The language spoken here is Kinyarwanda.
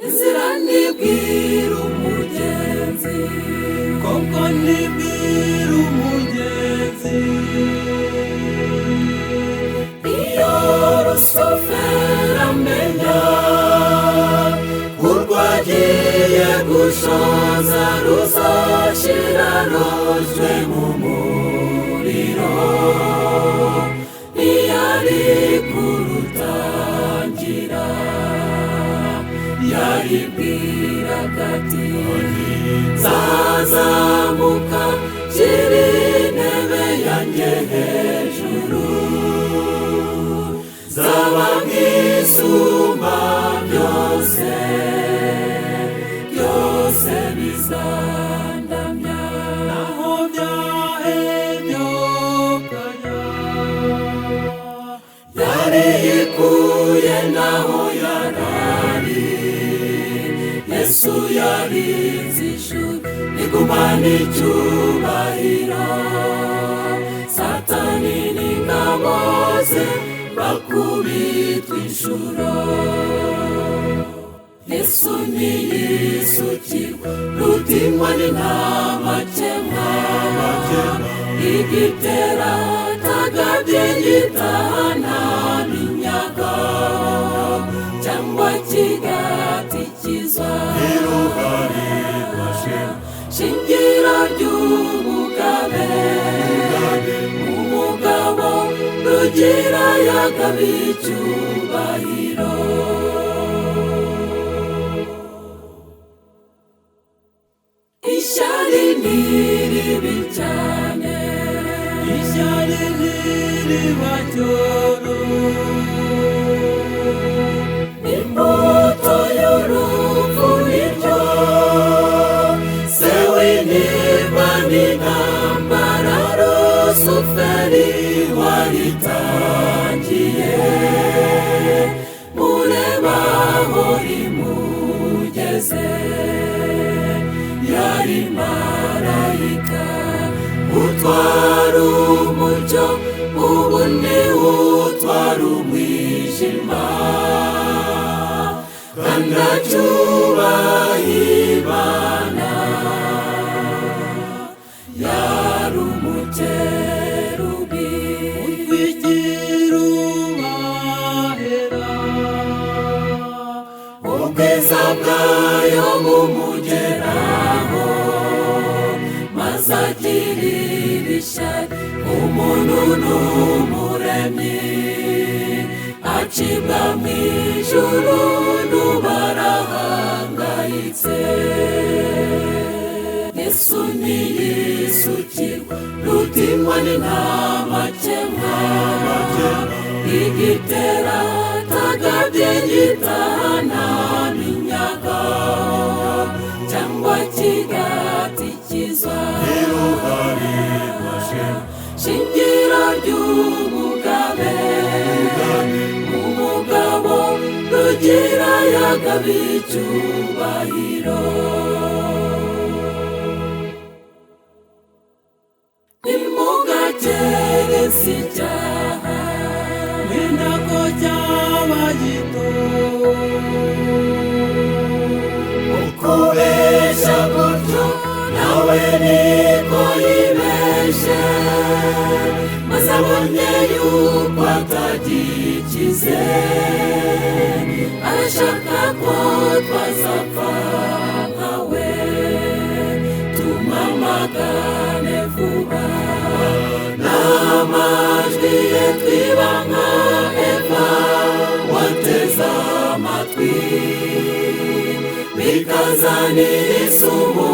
inzira nibwira umugenzi, koko nibwira umugenzi. iyo rusufero amenya urwagiye gushoza ruzashira rojwe mu muriro, ntiyari kurutangira, yaribwiraga ati nzazamuka nshyire intebe yanjye hejuru, nzaba nk'isumba byose, byose bizandamya. naho byahebyo kanya yari yikuye naho yarari, Yesu yarinze ijuru rigumana icyubahiro, Satani n'ingabo ze bakubitwa inshuro. Yesu ntiyisukirwa rutimwa n'intamakemwa, igitera tagabye gitahana minyaga, cyangwa kigatikiza iruhare rwashema. shingiro ry'umugabe, umugabo rugira yagabe icyubahiro. ishyari ni ribi cyane, ishyari ntiriba cyoro, imbuto y'urupfu niryo se w'intimba n'intambara rusuferi waritangiye, mureba aho rimugeze, yari marayika utwara umucyo, ubu ni utwara umwijima, kandi acyubaha Imana. yari umukerubi utwikira ubahera, ubwiza bwayo bumugeraho, maze agirira ishyari umuntu n'umuremyi, acibwa mu ijuru n'ubarahangayitse. Yesu ntiyisukirwa rutimwa n'intamakemwa, igitera tagabye gitahana minyaga, cyangwa kigatikiza iruhare rwashema. shingiro ry'umugabe, umugabo rugira yagabe icyubahiro. ntimugakereze icyaha, wenda ko cyaba gito, ukubeshya gutyo nawe niko yibeshye, maze abonye yuko atagikize, arashaka ko twazapfa nkawe, tumamagane vuba, n'amajwi ye twiba nka Eva wateze amatwi, bikazanira isumu